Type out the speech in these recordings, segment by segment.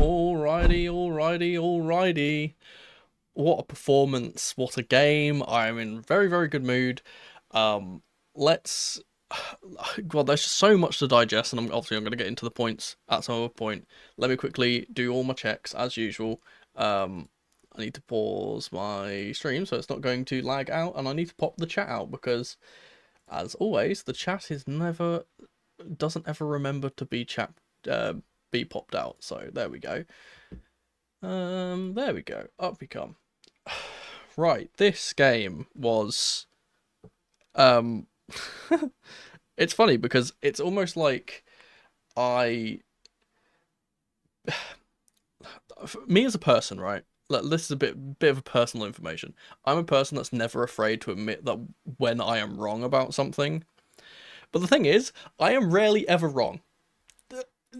Alrighty. What a performance, what a game. I'm in very, very good mood. Let's... Well, there's just so much to digest, and I'm going to get into the points at some other point. Let me quickly do all my checks, as usual. I need to pause my stream so it's not going to lag out, and I need to pop the chat out, because, as always, the chat doesn't ever remember to be popped out. So there we go. There we go. Up we come. Right, this game was it's funny because it's almost like me as a person, right? This is a bit of a personal information. I'm a person that's never afraid to admit that when I am wrong about something. But the thing is, I am rarely ever wrong.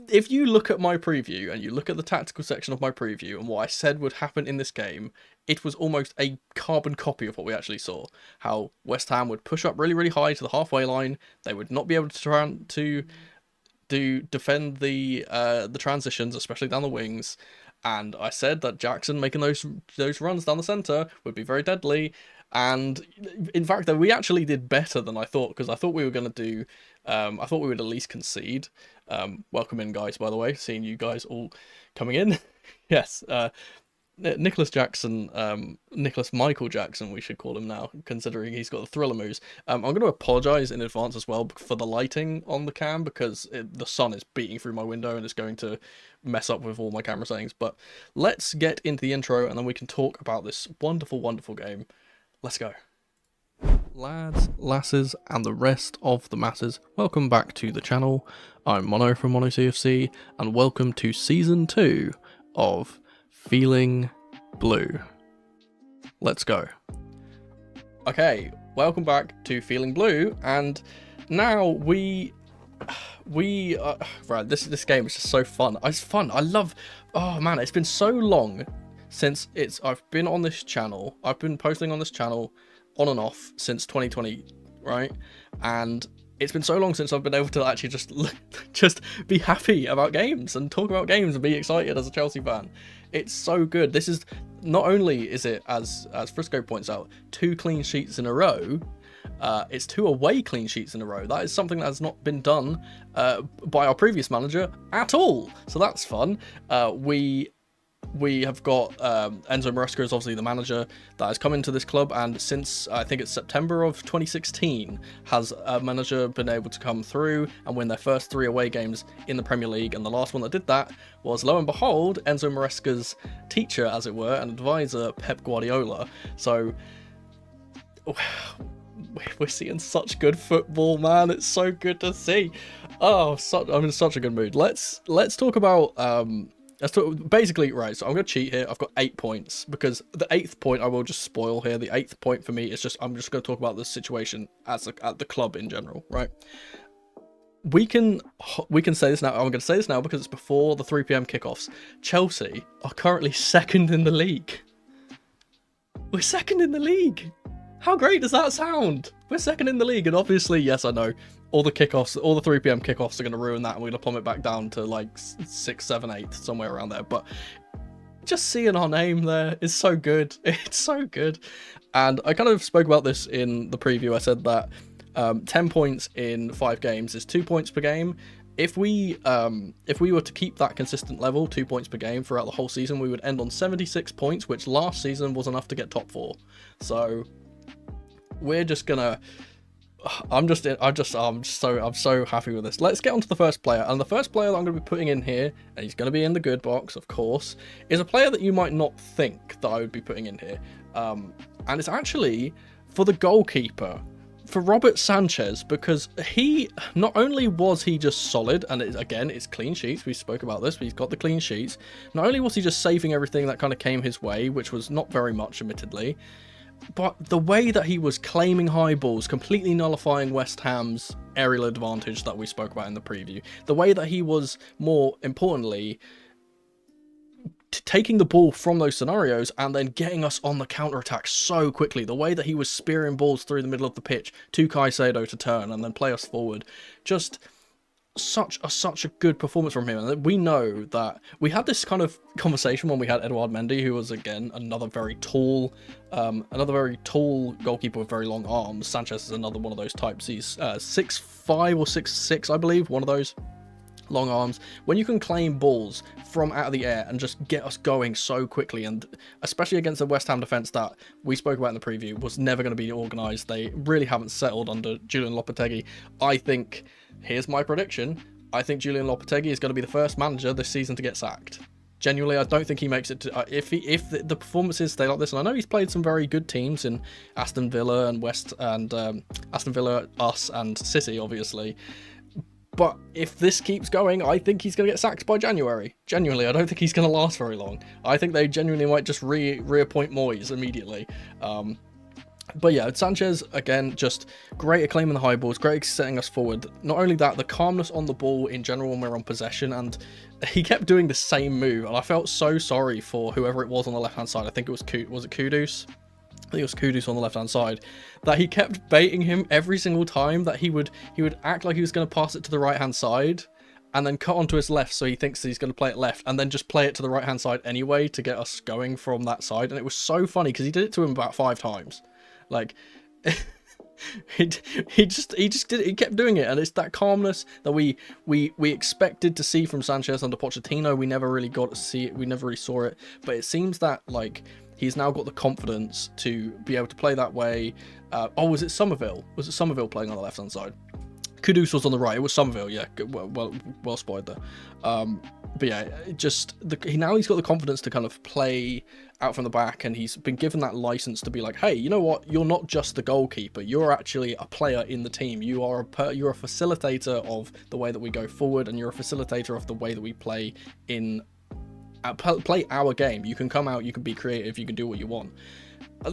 If you look at my preview and you look at the tactical section of my preview and what I said would happen in this game, it was almost a carbon copy of what we actually saw. How West Ham would push up really, really high to the halfway line. They would not be able to try to defend the transitions, especially down the wings. And I said that Jackson making those runs down the centre would be very deadly. And in fact, though, we actually did better than I thought, because I thought we were going to do... I thought we would at least concede. Welcome in, guys, by the way. Seeing you guys all coming in. Yes. Nicolas Michael Jackson, we should call him now, considering he's got the thriller moves. I'm going to apologise in advance as well for the lighting on the cam, because the sun is beating through my window and it's going to mess up with all my camera settings. But let's get into the intro and then we can talk about this wonderful, wonderful game. Let's go. Lads, lasses, and the rest of the masses, welcome back to the channel. I'm Mono from Mono CFC, and welcome to Season 2 of Feeling Blue. Let's go. Okay, welcome back to Feeling Blue, and now right, this game is just so fun. It's fun. I love... Oh man, it's been so long since I've been on this channel. I've been posting on this channel on and off since 2020, right? And it's been so long since I've been able to actually just be happy about games and talk about games and be excited as a Chelsea fan. It's so good. This is, not only is it, as Frisco points out, 2 clean sheets in a row, it's 2 away clean sheets in a row. That is something that has not been done by our previous manager at all. So that's fun. We have got Enzo Maresca is obviously the manager that has come into this club, and since I think it's September of 2016 has a manager been able to come through and win their first 3 away games in the Premier League, and the last one that did that was, lo and behold, Enzo Maresca's teacher, as it were, and advisor, Pep Guardiola. So we're seeing such good football, man. It's so good to see. I'm in such a good mood. Let's talk about basically, right, so I'm going to cheat here. I've got 8 points, because the 8th point I will just spoil here. The 8th point for me is just, I'm just going to talk about the situation at the club in general, right? We can say this now. I'm going to say this now because it's before the 3 p.m. kickoffs. Chelsea are currently 2nd in the league. We're 2nd in the league. How great does that sound? We're 2nd in the league, and obviously, yes, I know, all the 3 p.m. kickoffs are going to ruin that, and we're going to plummet back down to like 6, 7, 8, somewhere around there. But just seeing our name there is so good. It's so good. And I kind of spoke about this in the preview. I said that 10 points in 5 games is 2 points per game. If we were to keep that consistent level, 2 points per game throughout the whole season, we would end on 76 points, which last season was enough to get top 4. So we're just gonna... I'm so happy with this. Let's get on to the first player, and the first player that I'm going to be putting in here, and he's going to be in the good box, of course, is a player that you might not think that I would be putting in here, and it's actually for the goalkeeper, for Robert Sanchez, because he, not only was he just solid, and it's clean sheets, we spoke about this, but he's got the clean sheets, not only was he just saving everything that kind of came his way, which was not very much, admittedly, but the way that he was claiming high balls, completely nullifying West Ham's aerial advantage that we spoke about in the preview, the way that he was, more importantly, taking the ball from those scenarios and then getting us on the counter-attack so quickly, the way that he was spearing balls through the middle of the pitch to Caicedo to turn and then play us forward, just... such a good performance from him. And we know that we had this kind of conversation when we had Edouard Mendy, who was again another very tall goalkeeper with very long arms. Sanchez is another one of those types. He's 6'5" or 6'6", I believe, one of those long arms. When you can claim balls from out of the air and just get us going so quickly, and especially against the West Ham defence that we spoke about in the preview was never going to be organised. They really haven't settled under Julian Lopetegui. I think, here's my prediction, I think Julian Lopetegui is going to be the first manager this season to get sacked. Genuinely, I don't think he makes it to, if the performances stay like this, and I know he's played some very good teams in Aston Villa and Aston Villa, us and City, obviously. But if this keeps going, I think he's going to get sacked by January. Genuinely, I don't think he's going to last very long. I think they genuinely might just reappoint Moyes immediately. But yeah, Sanchez, again, just great at claiming the high balls, great at setting us forward. Not only that, the calmness on the ball in general when we're on possession, and he kept doing the same move, and I felt so sorry for whoever it was on the left-hand side. I think it was Kudus? I think it was Kudus on the left-hand side, that he kept baiting him every single time, that he would act like he was going to pass it to the right-hand side, and then cut onto his left, so he thinks he's going to play it left, and then just play it to the right-hand side anyway to get us going from that side. And it was so funny, because he did it to him about 5 times. Like, he kept doing it, and it's that calmness that we expected to see from Sanchez under Pochettino. We never really got to see it, we never really saw it, but it seems that, like, he's now got the confidence to be able to play that way. Was it Somerville? Was it Somerville playing on the left-hand side? Kudus was on the right. It was Somerville, yeah. Well spotted there. But yeah, he's got the confidence to kind of play out from the back, and he's been given that license to be like, hey, you know what? You're not just the goalkeeper. You're actually a player in the team. You're a facilitator of the way that we go forward, and you're a facilitator of the way that we play our game. You can come out, you can be creative, you can do what you want.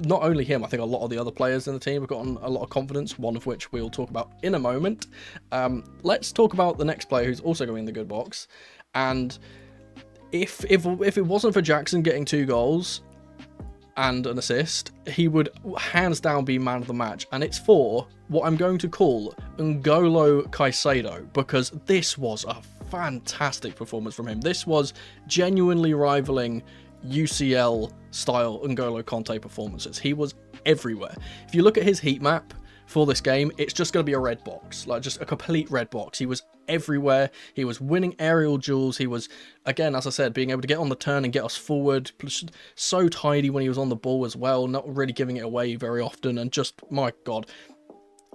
Not only him, I think a lot of the other players in the team have gotten a lot of confidence, one of which we'll talk about in a moment. Let's talk about the next player who's also going in the good box. And if it wasn't for Jackson getting 2 goals and an assist, he would hands down be man of the match. And it's for what I'm going to call N'Golo Caicedo, because this was a fantastic performance from him. This was genuinely rivaling UCL style N'Golo Conte performances. He was everywhere. If you look at his heat map for this game, it's just going to be a red box, like just a complete red box. He was everywhere. He was winning aerial duels. He was, again, as I said, being able to get on the turn and get us forward. So tidy when he was on the ball as well, not really giving it away very often, and just, my God,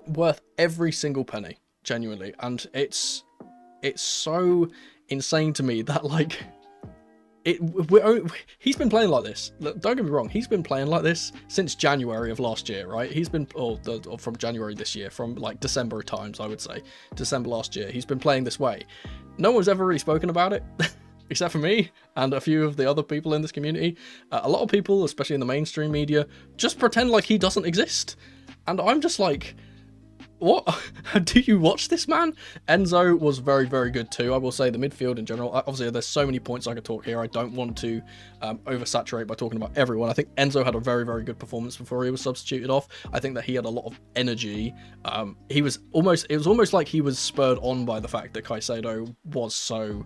worth every single penny, genuinely. And it's so insane to me that, like, he's been playing like this. Don't get me wrong, he's been playing like this since January of last year, right? He's been, or from January this year, from like December times, I would say. December last year, he's been playing this way. No one's ever really spoken about it, except for me and a few of the other people in this community. A lot of people, especially in the mainstream media, just pretend like he doesn't exist. And I'm just like, what? Do you watch this, man? Enzo was very, very good too. I will say the midfield in general. Obviously, there's so many points I could talk here. I don't want to oversaturate by talking about everyone. I think Enzo had a very, very good performance before he was substituted off. I think that he had a lot of energy. It was almost like he was spurred on by the fact that Caicedo was so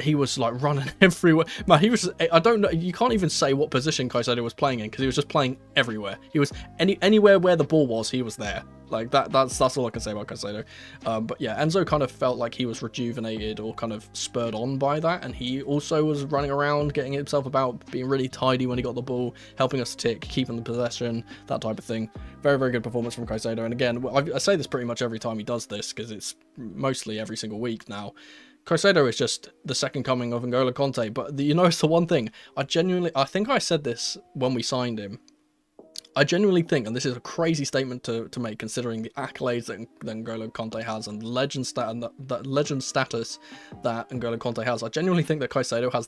he was like running everywhere. Man, he was, I don't know, you can't even say what position Caicedo was playing in, because he was just playing everywhere. He was anywhere where the ball was, he was there. Like that's all I can say about Caicedo. But yeah, Enzo kind of felt like he was rejuvenated or kind of spurred on by that, and he also was running around, getting himself about, being really tidy when he got the ball, helping us tick, keeping the possession, that type of thing. Very, very good performance from Caicedo. And again, I say this pretty much every time he does this, because it's mostly every single week now. Caicedo is just the second coming of N'Golo Conte, but you know, it's the one thing, I think I said this when we signed him, I genuinely think, and this is a crazy statement to make considering the accolades that N'Golo Conte has and the legend status that N'Golo Conte has, I genuinely think that Caicedo has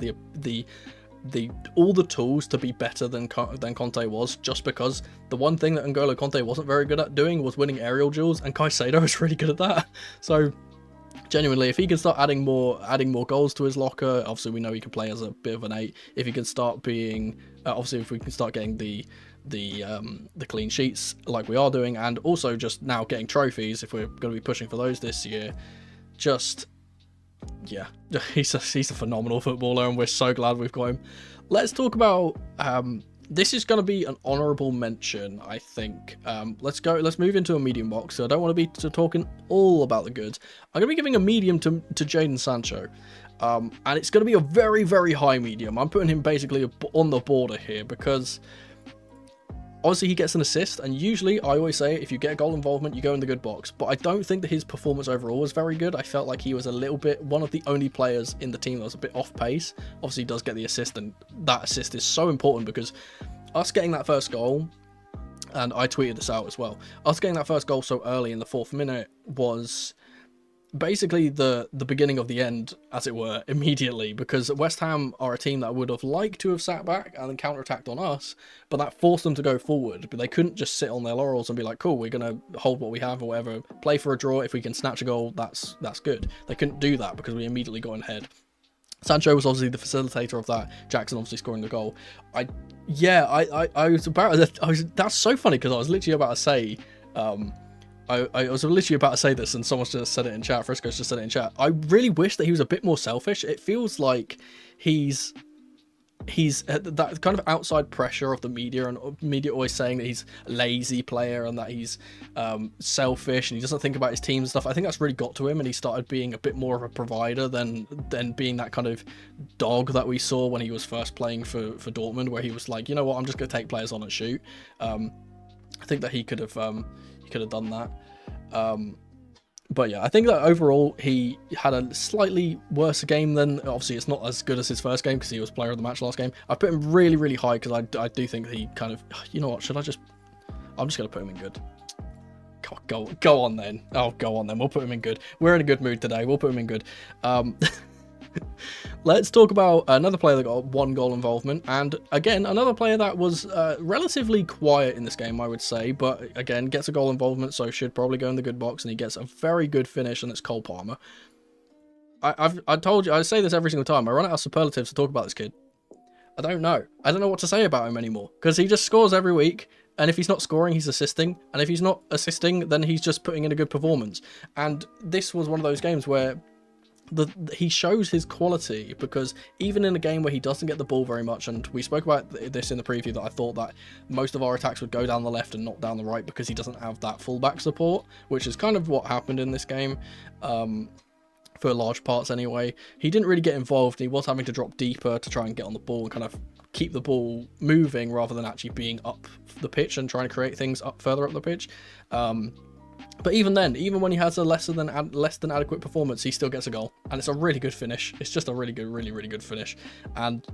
all the tools to be better than Conte was, just because the one thing that N'Golo Conte wasn't very good at doing was winning aerial duels, and Caicedo is really good at that. So genuinely, if he can start adding more goals to his locker, obviously we know he can play as a bit of an 8. If he can start being, obviously if we can start getting the clean sheets like we are doing, and also just now getting trophies, if we're going to be pushing for those this year, just, yeah, he's a phenomenal footballer, and we're so glad we've got him. Let's talk about, this is going to be an honourable mention, I think. Let's move into a medium box. So I don't want to be talking all about the goods. I'm going to be giving a medium to Jaden Sancho. And it's going to be a very, very high medium. I'm putting him basically on the border here because obviously he gets an assist, and usually I always say if you get goal involvement, you go in the good box. But I don't think that his performance overall was very good. I felt like he was a little bit one of the only players in the team that was a bit off pace. Obviously he does get the assist, and that assist is so important because us getting that first goal, and I tweeted this out as well, us getting that first goal so early in the 4th minute was basically the beginning of the end, as it were, immediately, because West Ham are a team that would have liked to have sat back and then counter-attacked on us, but that forced them to go forward. But they couldn't just sit on their laurels and be like, cool, we're going to hold what we have or whatever, play for a draw. If we can snatch a goal, that's good. They couldn't do that because we immediately got in ahead. Sancho was obviously the facilitator of that. Jackson obviously scoring the goal. I was that's so funny because I was literally about to say, I was literally about to say this, and someone's just said it in chat. Frisco's just said it in chat. I really wish that he was a bit more selfish. It feels like he's that kind of outside pressure of the media, and media always saying that he's a lazy player and that he's selfish and he doesn't think about his team and stuff. I think that's really got to him, and he started being a bit more of a provider than being that kind of dog that we saw when he was first playing for Dortmund, where he was like, you know what, I'm just going to take players on and shoot. I think that he could have done that. But yeah, I think that overall he had a slightly worse game than, obviously it's not as good as his first game because he was player of the match last game. I put him really, really high because I do think that he kind of, you know what, I'm just going to put him in good. Go on then. Oh, go on then. We'll put him in good. We're in a good mood today. We'll put him in good. Let's talk about another player that got 1 goal involvement, and again another player that was relatively quiet in this game, I would say, but again gets a goal involvement, so should probably go in the good box, and he gets a very good finish, and it's Cole Palmer. I told you, I say this every single time, I run out of superlatives to talk about this kid. I don't know what to say about him anymore, because he just scores every week, and if he's not scoring, he's assisting, and if he's not assisting, then he's just putting in a good performance. And this was one of those games where he shows his quality, because even in a game where he doesn't get the ball very much, and we spoke about this in the preview, that I thought that most of our attacks would go down the left and not down the right because he doesn't have that fullback support, which is kind of what happened in this game, for large parts anyway. He didn't really get involved. He was having to drop deeper to try and get on the ball and kind of keep the ball moving rather than actually being up the pitch and trying to create things further up the pitch. But even then, even when he has a less than adequate performance, he still gets a goal, and it's a really good finish. It's just a really good finish. And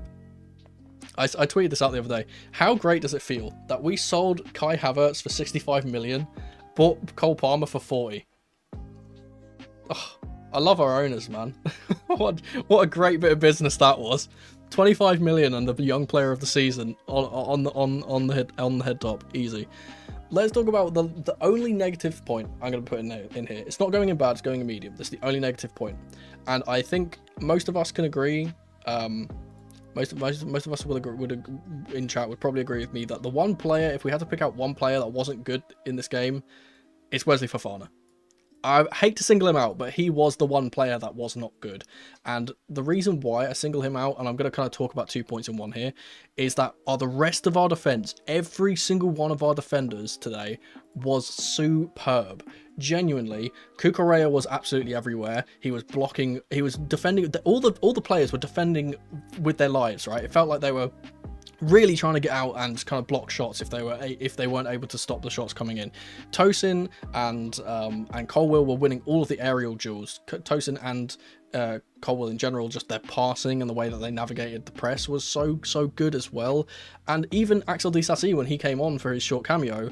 I tweeted this out the other day. How great does it feel that we sold Kai Havertz for 65 million, bought Cole Palmer for 40? Oh, I love our owners, man. what a great bit of business that was. 25 million and the young player of the season on the head top, easy. Let's talk about the only negative point I'm going to put in here. It's not going in bad, it's going in medium. That's the only negative point. And I think most of us can agree, most of us in chat would probably agree with me that the one player, if we had to pick out one player that wasn't good in this game, it's Wesley Fofana. I hate to single him out, but he was the one player that was not good. And the reason why I single him out, and I'm going to kind of talk about 2 points in one here, is that the rest of our defense, every single one of our defenders today was superb. Genuinely, Cucurella was absolutely everywhere. He was blocking, he was defending, all the players were defending with their lives, right? It felt like they were really trying to get out and kind of block shots if they weren't able to stop the shots coming in. Tosin and Colwill were winning all of the aerial duels. Tosin and Colwill in general, just their passing and the way that they navigated the press was so good as well. And even Axel Disasi, when he came on for his short cameo,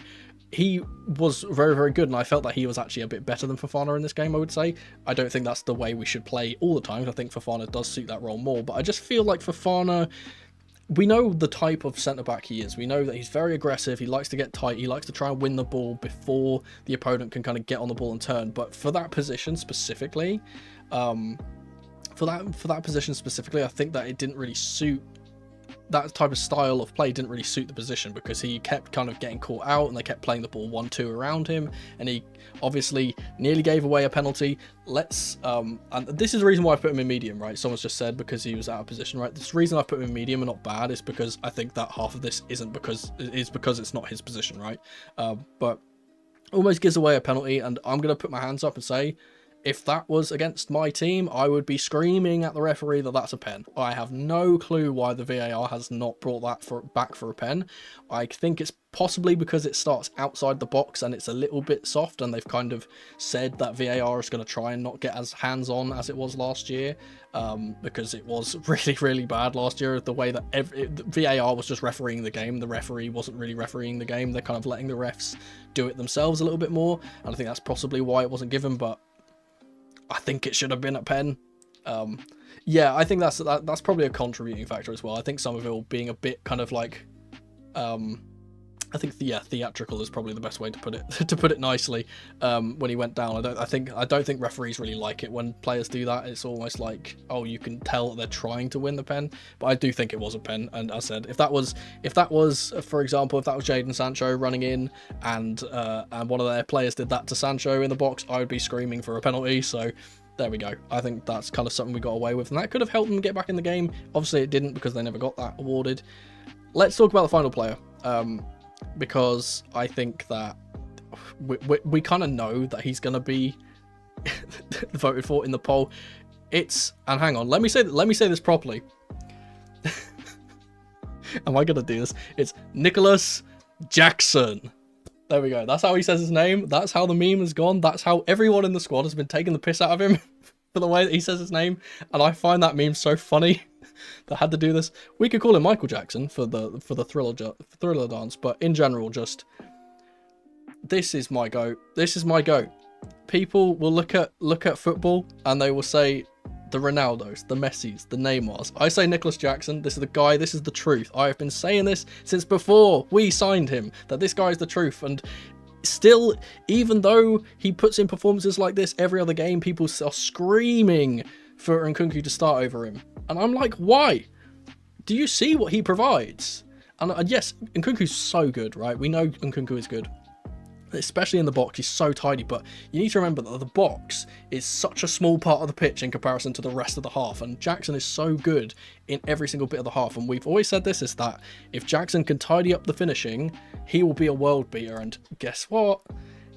he was very, very good, and I felt that he was actually a bit better than Fofana in this game, I would say. I don't think that's the way we should play all the time. I think Fofana does suit that role more, but I just feel like Fofana, we know the type of centre-back he is. We know that he's very aggressive. He likes to get tight. He likes to try and win the ball before the opponent can kind of get on the ball and turn. But for that position specifically, I think that it didn't really suit that type of style of play didn't really suit the position, because he kept kind of getting caught out and they kept playing the ball 1-2 around him, and he obviously nearly gave away a penalty. And this is the reason why I put him in medium, right? Someone's just said because he was out of position, right? This reason I put him in medium and not bad is because I think that half of this is because it's not his position, right? But almost gives away a penalty, and I'm going to put my hands up and say, if that was against my team, I would be screaming at the referee that that's a pen. I have no clue why the VAR has not brought that back for a pen. I think it's possibly because it starts outside the box and it's a little bit soft, and they've kind of said that VAR is going to try and not get as hands-on as it was last year, because it was really, really bad last year, the way that VAR was just refereeing the game. The referee wasn't really refereeing the game. They're kind of letting the refs do it themselves a little bit more, and I think that's possibly why it wasn't given, but I think it should have been a pen. Yeah, I think that's probably a contributing factor as well. I think Somerville being a bit kind of like, I think theatrical is probably the best way to put it to put it nicely. When he went down, I don't think referees really like it when players do that. It's almost like, oh, you can tell that they're trying to win the pen. But I do think it was a pen. And as I said, if that was for example, if that was Jaden Sancho running in and one of their players did that to Sancho in the box, I would be screaming for a penalty. So there we go. I think that's kind of something we got away with, and that could have helped them get back in the game. Obviously it didn't, because they never got that awarded. Let's talk about the final player, because I think that we kind of know that he's going to be voted for in the poll. And hang on, let me say this properly. Am I going to do this? It's Nicolas Jackson. There we go. That's how he says his name. That's how the meme has gone. That's how everyone in the squad has been taking the piss out of him for the way that he says his name. And I find that meme so funny that I had to do this. We could call him Michael Jackson for the thriller dance, but in general, just this is my go. This is my go. People will look at football and they will say the Ronaldos, the Messis, the Neymars. I say Nicolas Jackson. This is the guy. This is the truth. I have been saying this since before we signed him, that this guy is the truth. And still, even though he puts in performances like this every other game, people are screaming for Nkunku to start over him. And I'm like, why? Do you see what he provides? And yes, Nkunku's so good, right? We know Nkunku is good, especially in the box. He's so tidy, but you need to remember that the box is such a small part of the pitch in comparison to the rest of the half, and Jackson is so good in every single bit of the half. And we've always said this, is that if Jackson can tidy up the finishing, he will be a world beater. And guess what?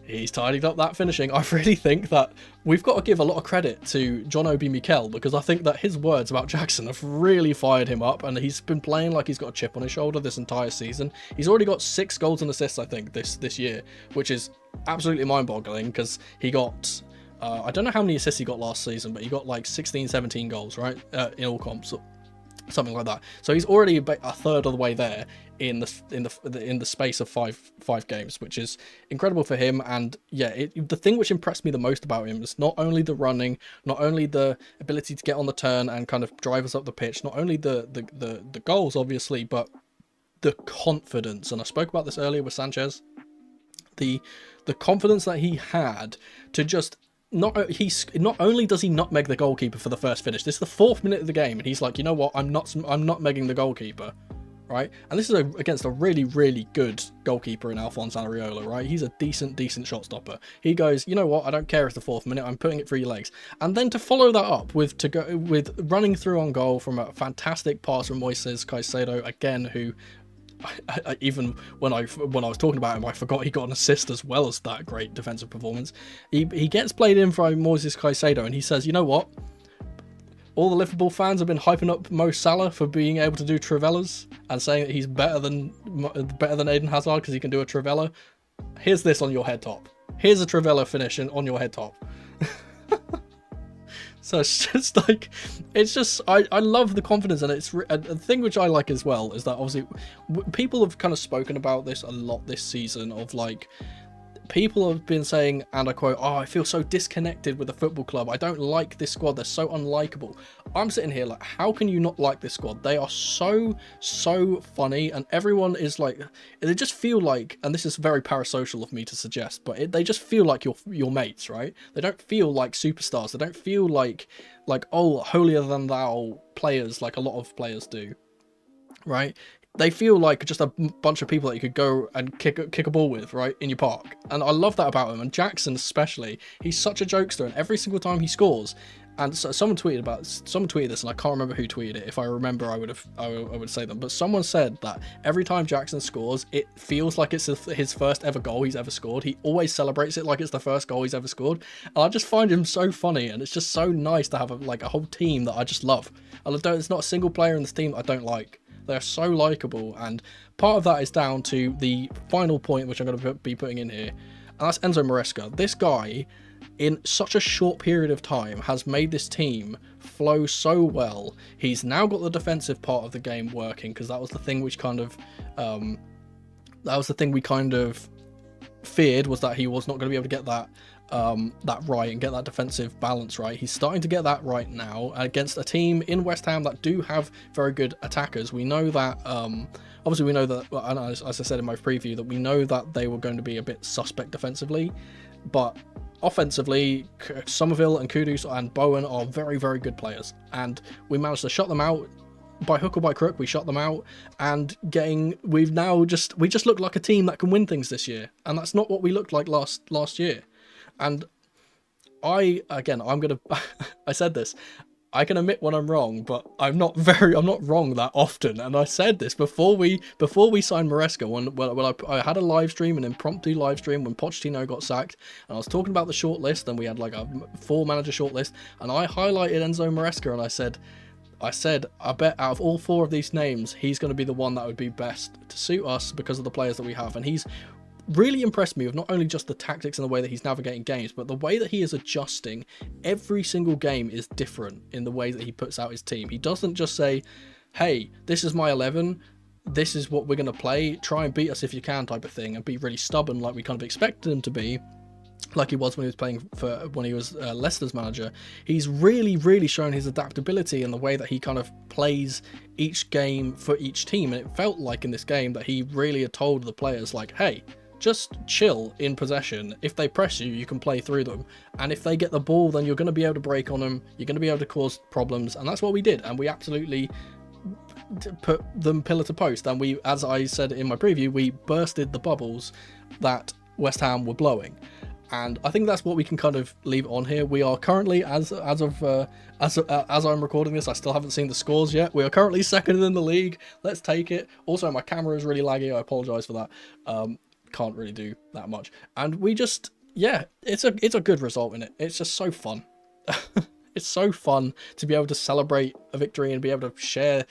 He's tidied up that finishing. I really think that we've got to give a lot of credit to John Obi Mikel, because I think that his words about Jackson have really fired him up, and he's been playing like he's got a chip on his shoulder this entire season. He's already got 6 goals and assists, I think, this year, which is absolutely mind-boggling, because he got, I don't know how many assists he got last season, but he got like 16, 17 goals, right, in all comps, something like that. So he's already a third of the way there in the space of five games, which is incredible for him. And yeah, the thing which impressed me the most about him is not only the running, not only the ability to get on the turn and kind of drive us up the pitch, not only the goals obviously, but the confidence. And I spoke about this earlier with Sanchez, the confidence that he had to just not only does he nutmeg the goalkeeper for the first finish. This is the 4th minute of the game, and he's like, you know what, I'm nutmegging the goalkeeper, right? And this is against a really, really good goalkeeper in Alphonse Areola, right? He's a decent shot stopper. He goes, you know what, I don't care if it's the 4th minute, I'm putting it through your legs. And then to follow that up with running through on goal from a fantastic pass from Moises Caicedo, again, who even when I was talking about him, I forgot he got an assist as well as that great defensive performance. He gets played in for Moises Caicedo, and he says, you know what, all the Liverpool fans have been hyping up Mo Salah for being able to do Trivellas and saying that he's better than Eden Hazard because he can do a Trivella. Here's this on your head top. Here's a Trivella finish on your head top. So it's just like, I love the confidence, and it's a thing which I like as well is that obviously people have kind of spoken about this a lot this season, of like, people have been saying, and I quote, oh, I feel so disconnected with the football club. I don't like this squad. They're so unlikable. I'm sitting here like, how can you not like this squad? They are so funny, and everyone is like, they just feel like, and this is very parasocial of me to suggest, but they just feel like your mates, right? They don't feel like superstars. They don't feel like oh, holier than thou players like a lot of players do. right? They feel like just a bunch of people that you could go and kick a ball with, right, in your park. And I love that about him. And Jackson especially, he's such a jokester, and every single time he scores, and so someone tweeted this, and I can't remember who tweeted it. If I remember, I would say them. But someone said that every time Jackson scores, it feels like it's his first ever goal he's ever scored. He always celebrates it like it's the first goal he's ever scored, and I just find him so funny, and it's just so nice to have a whole team that I just love. And it's not a single player in this team that I don't like. They're so likable, and part of that is down to the final point, which I'm going to be putting in here, and that's Enzo Maresca. This guy, in such a short period of time, has made this team flow so well. He's now got the defensive part of the game working, because that was the thing which kind of we kind of feared, was that he was not going to be able to get that right and get that defensive balance right. He's starting to get that right now against a team in West Ham that do have very good attackers. We know that obviously we know that, and as I said in my preview, that we know that they were going to be a bit suspect defensively, but offensively, Somerville and Kudus and Bowen are very, very good players, and we managed to shut them out by hook or by crook. We shut them out, and we just look like a team that can win things this year, and that's not what we looked like last year. And I said this, I can admit when I'm wrong, but I'm not wrong that often. And I said this before we signed Maresca, when I had a live stream, an impromptu live stream when Pochettino got sacked, and I was talking about the short list, and we had like a 4-manager short list, and I highlighted Enzo Maresca, and I said, I bet out of all 4 of these names, he's going to be the one that would be best to suit us because of the players that we have. And he's really impressed me with not only just the tactics and the way that he's navigating games, but the way that he is adjusting. Every single game is different in the way that he puts out his team. He doesn't just say, hey, this is my 11, this is what we're going to play, try and beat us if you can type of thing, and be really stubborn like we kind of expected him to be, like he was when he was playing when he was Leicester's manager. He's really shown his adaptability in the way that he kind of plays each game for each team, and it felt like in this game that he really had told the players, like, hey, just chill in possession. If they press you, you can play through them, and if they get the ball, then you're going to be able to break on them, you're going to be able to cause problems, and that's what we did. And we absolutely put them pillar to post, and we, as I said in my preview, we bursted the bubbles that West Ham were blowing. And I think that's what we can kind of leave on here. We are currently, as I'm recording this, I still haven't seen the scores yet. We are currently second in the league. Let's take it. Also, my camera is really laggy. I apologise for that. Can't really do that much. And we just, yeah, it's a good result in it. It's just so fun. It's so fun to be able to celebrate a victory and be able to share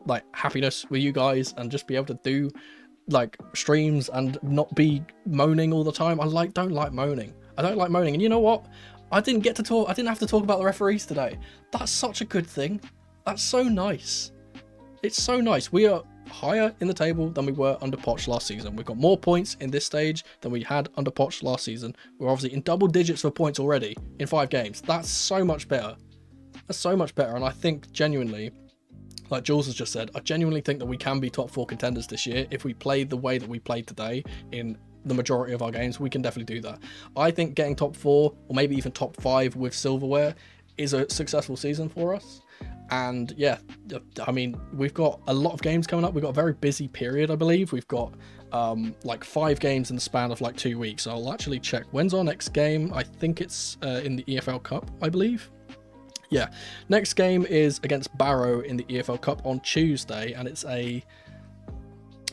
like happiness with you guys, and just be able to do like streams and not be moaning all the time. I don't like moaning. And you know what? I didn't have to talk about the referees today. That's such a good thing. That's so nice. It's so nice. We are higher in the table than we were under Poch last season. We've got more points in this stage than we had under Poch last season. We're obviously in double digits for points already in 5 games. That's so much better. And I think genuinely, like Jules has just said, I genuinely think that we can be top 4 contenders this year. If we play the way that we played today in the majority of our games, we can definitely do that. I think getting top 4 or maybe even top 5 with silverware is a successful season for us. And yeah, I mean, we've got a lot of games coming up. We've got a very busy period, I believe. We've got like 5 games in the span of like 2 weeks. So I'll actually check. When's our next game? I think it's in the EFL Cup, I believe. Yeah, next game is against Barrow in the EFL Cup on Tuesday, and it's a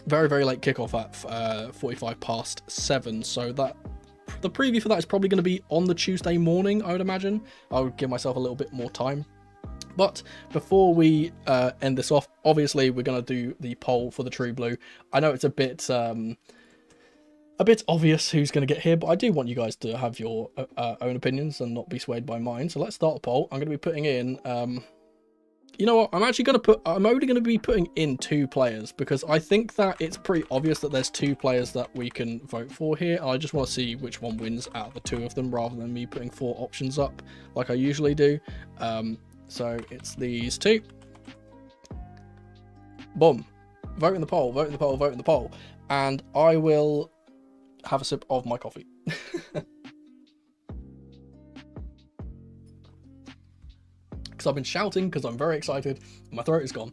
very late kickoff at 45 past 7. So that the preview for that is probably going to be on the Tuesday morning, I would imagine. I would give myself a little bit more time. But before we end this off, obviously we're going to do the poll for the True Blue. I know it's a bit obvious who's going to get here, but I do want you guys to have your own opinions and not be swayed by mine. So let's start the poll. I'm going to be putting in, you know what? I'm only going to be putting in 2 players, because I think that it's pretty obvious that there's 2 players that we can vote for here. I just want to see which one wins out of the 2 of them, rather than me putting 4 options up like I usually do. So it's these 2. Boom. Vote in the poll. And I will have a sip of my coffee. Because I've been shouting because I'm very excited. My throat is gone.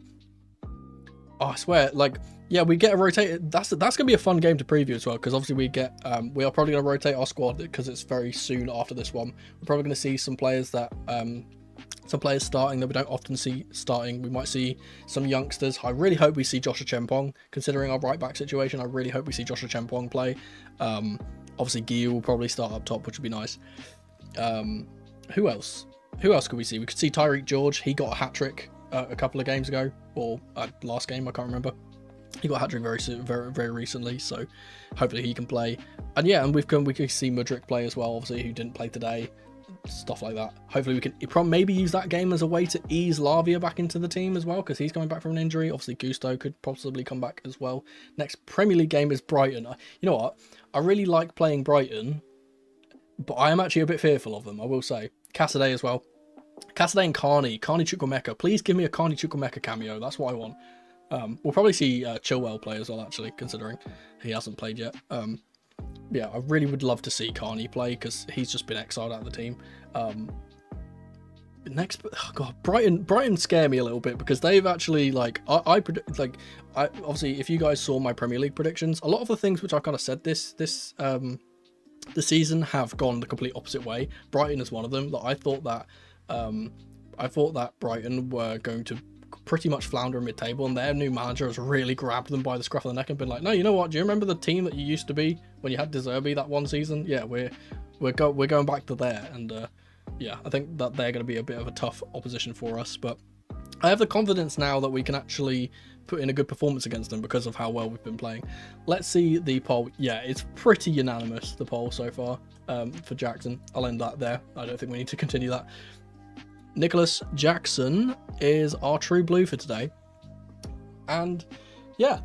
Oh, I swear, like, yeah, we get a rotate. That's gonna be a fun game to preview as well, because obviously we are probably gonna rotate our squad because it's very soon after this one. We're probably gonna see some players starting that we don't often see starting. We might see some youngsters. I really hope we see Joshua Chempong, considering our right back situation. I really hope we see Joshua Chempong play. Obviously Guillou will probably start up top, which would be nice. Who else? Who else could we see? We could see Tyreek George. He got a hat-trick a couple of games ago, or last game, I can't remember. He got a hat-trick very recently, so hopefully he can play. And yeah, and we can see Mudryk play as well, obviously, who didn't play today. Stuff like that. Hopefully we can maybe use that game as a way to ease Lavia back into the team as well, because he's coming back from an injury. Obviously Gusto could possibly come back as well. Next Premier League game is Brighton. You know what? I really like playing Brighton, but I am actually a bit fearful of them, I will say. Cassidy as well. Cassidy and Carney Chukwuemeka. Please give me a Carney Chukwuemeka cameo. That's what I want. We'll probably see Chilwell play as well, actually, considering he hasn't played yet. Yeah, I really would love to see Carney play, because he's just been exiled out of the team. Next, oh God, Brighton scare me a little bit, because they've actually, like, obviously, if you guys saw my Premier League predictions, a lot of the things which I've kind of said this season have gone the complete opposite way. Brighton is one of them. That I thought that Brighton were going to pretty much flounder in mid-table, and their new manager has really grabbed them by the scruff of the neck and been like, no, you know what, do you remember the team that you used to be when you had De Zerbi that one season? Yeah, we're going back to there, and yeah, I think that they're going to be a bit of a tough opposition for us, but I have the confidence now that we can actually put in a good performance against them because of how well we've been playing. Let's see the poll. Yeah, it's pretty unanimous, the poll so far, for Jackson. I'll end that there. I don't think we need to continue that. Nicolas Jackson is our true blue for today. And yeah.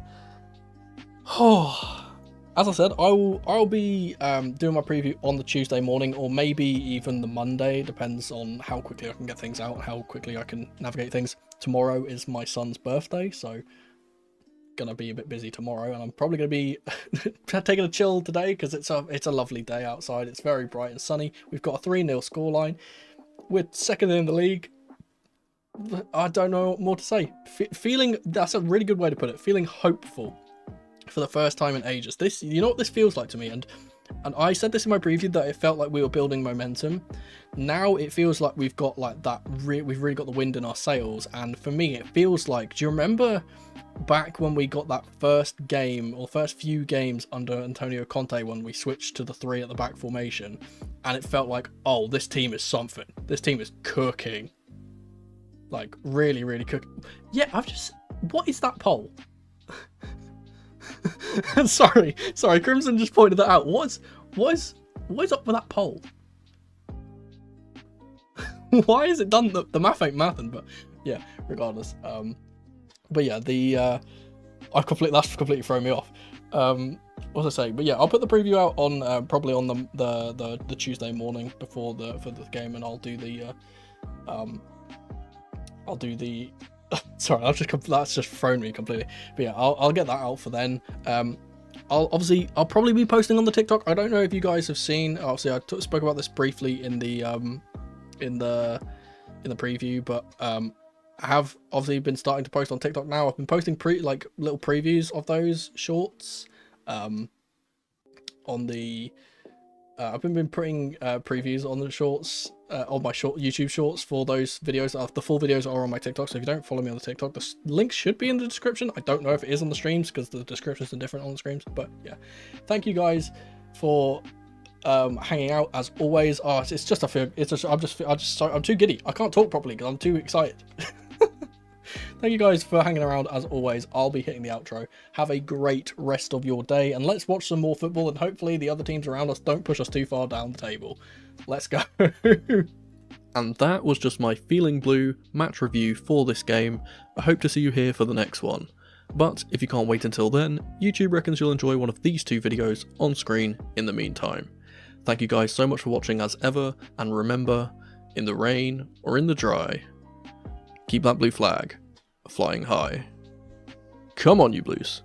Oh, as I said, I'll be doing my preview on the Tuesday morning, or maybe even the Monday, depends on how quickly I can get things out and how quickly I can navigate things. Tomorrow is my son's birthday, so gonna be a bit busy tomorrow, and I'm probably gonna be taking a chill today because it's a lovely day outside. It's very bright and sunny. We've got a 3-0 scoreline. We're second in the league. I don't know what more to say. Feeling, that's a really good way to put it. Feeling hopeful for the first time in ages. This, you know what this feels like to me, and I said this in my preview that it felt like we were building momentum. Now it feels like we've got like that. We've really got the wind in our sails, and for me, it feels like. Do you remember back when we got that first game, or first few games under Antonio Conte, when we switched to the 3 at the back formation, and it felt like, oh, this team is something. This team is cooking. Like really, really cooking. Yeah, what is that poll? sorry, Crimson just pointed that out. What is up with that poll? Why is it done? The math ain't mathin', but yeah, regardless. But yeah, that's completely thrown me off. What was I saying? But yeah, I'll put the preview out on probably on the Tuesday morning for the game, and I'll do the sorry, that's just thrown me completely. But yeah, I'll get that out for then. I'll probably be posting on the TikTok. I don't know if you guys have seen. Obviously, I spoke about this briefly in the preview, but I have obviously been starting to post on TikTok now. I've been posting little previews of those shorts. I've been putting previews on the shorts, on my YouTube shorts for those videos. The full videos are on my TikTok, so if you don't follow me on the TikTok, the link should be in the description. I don't know if it is on the streams because the descriptions are different on the streams, but yeah. Thank you guys for hanging out as always. Oh, I'm too giddy. I can't talk properly because I'm too excited. Thank you guys for hanging around as always. I'll be hitting the outro. Have a great rest of your day, and let's watch some more football, and hopefully the other teams around us don't push us too far down the table. Let's go. And that was just my Feeling Blue match review for this game. I hope to see you here for the next one. But if you can't wait until then, YouTube reckons you'll enjoy one of these 2 videos on screen in the meantime. Thank you guys so much for watching as ever, and remember, in the rain or in the dry, keep that blue flag flying high. Come on, you Blues.